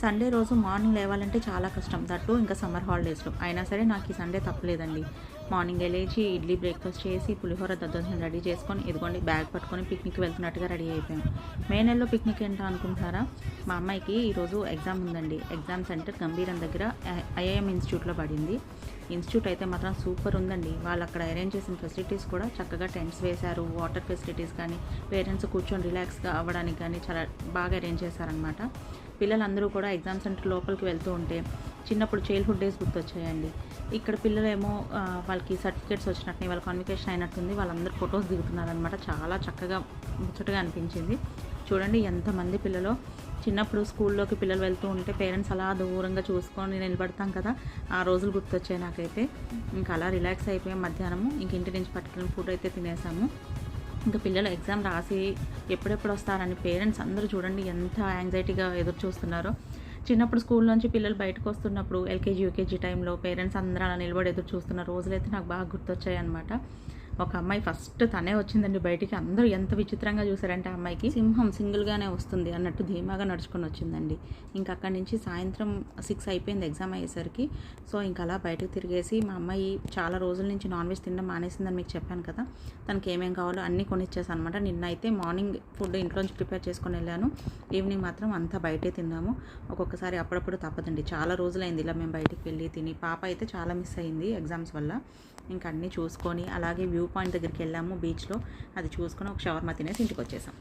Sunday రోజు morning లేవాలంటే చాలా కష్టం, దట్టు ఇంకా సమ్మర్ హాలిడేస్లో. అయినా సరే నాకు ఈ సండే తప్పలేదండి. మార్నింగే లేచి ఇడ్లీ బ్రేక్ఫాస్ట్ చేసి పులిహోర దద్దోజనం రెడీ చేసుకొని ఇదిగోండి బ్యాగ్ పట్టుకొని పిక్నిక్ వెళ్తున్నట్టుగా రెడీ అయిపోయాను. మే నెలలో పిక్నిక్ ఏంటో అనుకుంటారా? మా అమ్మాయికి ఈరోజు ఎగ్జామ్ ఉందండి. ఎగ్జామ్ సెంటర్ గంభీరం దగ్గర ఐఐఎం ఇన్స్టిట్యూట్లో పడింది. ఇన్స్టిట్యూట్ అయితే మాత్రం సూపర్ ఉందండి. వాళ్ళు అక్కడ అరేంజ్ చేసిన ఫెసిలిటీస్ కూడా చక్కగా టెంట్స్ వేశారు. వాటర్ ఫెసిలిటీస్ కానీ, పేరెంట్స్ కూర్చొని రిలాక్స్గా అవ్వడానికి కానీ చాలా బాగా అరేంజ్ చేశారనమాట. పిల్లలందరూ కూడా ఎగ్జామ్ సెంటర్ లోపలికి వెళ్తూ ఉంటే చిన్నప్పుడు చైల్డ్హుడ్ డేస్ గుర్తొచ్చాయండి. ఇక్కడ పిల్లలేమో వాళ్ళకి సర్టిఫికేట్స్ వచ్చినట్టు, వాళ్ళ కాన్వికేషన్ అయినట్టుంది. వాళ్ళందరూ ఫొటోస్ దిగుతున్నారనమాట. చాలా చక్కగా ముచ్చటగా అనిపించింది. చూడండి ఎంతమంది పిల్లలు. చిన్నప్పుడు స్కూల్లోకి పిల్లలు వెళ్తూ ఉంటే పేరెంట్స్ అలా దూరంగా చూసుకొని నిలబడతాం కదా, ఆ రోజులు గుర్తొచ్చాయి నాకైతే. ఇంకా అలా రిలాక్స్ అయిపోయాం. మధ్యాహ్నము ఇంక ఇంటి నుంచి పట్టుకుని ఫుడ్ అయితే తినేసాము. ఇంకా పిల్లలు ఎగ్జామ్ రాసి ఎప్పుడెప్పుడు వస్తారని పేరెంట్స్ అందరూ చూడండి ఎంత యాంగ్జైటీగా ఎదురు చూస్తున్నారో. చిన్నప్పుడు స్కూల్ నుంచి పిల్లలు బయటకు వస్తున్నప్పుడు ఎల్కేజీ యూకేజీ టైంలో పేరెంట్స్ అందరూ అలా నిలబడి ఎదురు చూస్తున్న రోజులైతే నాకు బాగా గుర్తొచ్చాయి అనమాట. ఒక అమ్మాయి ఫస్ట్ తనే వచ్చిందండి బయటికి. అందరూ ఎంత విచిత్రంగా చూసారంటే ఆ అమ్మాయికి సింహం సింగిల్గానే వస్తుంది అన్నట్టు ధీమాగా నడుచుకొని వచ్చిందండి. ఇంకా అక్కడి నుంచి సాయంత్రం 6 అయిపోయింది ఎగ్జామ్ అయ్యేసరికి. సో ఇంకా అలా బయటకు తిరిగేసి మా అమ్మాయి చాలా రోజుల నుంచి నాన్ వెజ్ తినడం మానేసిందని మీకు చెప్పాను కదా, తనకి ఏమేం కావాలో అన్నీ కొనిచ్చేసాను అనమాట. నిన్న అయితే మార్నింగ్ ఫుడ్ ఇంట్లోంచి ప్రిపేర్ చేసుకొని వెళ్ళాను. ఈవినింగ్ మాత్రం అంతా బయటే తిన్నాము. ఒక్కొక్కసారి అప్పుడప్పుడు తప్పదండి. చాలా రోజులైంది ఇలా మేము బయటికి వెళ్ళి తిని. పాప అయితే చాలా మిస్ అయింది ఎగ్జామ్స్ వల్ల. ఇంకా అన్నీ చూసుకొని అలాగే వ్యూ పాయింట్ దగ్గరికి వెళ్ళాము బీచ్లో. అది చూసుకొని ఒక షవర్మా తినేసి ఇంటికి వచ్చేసాం.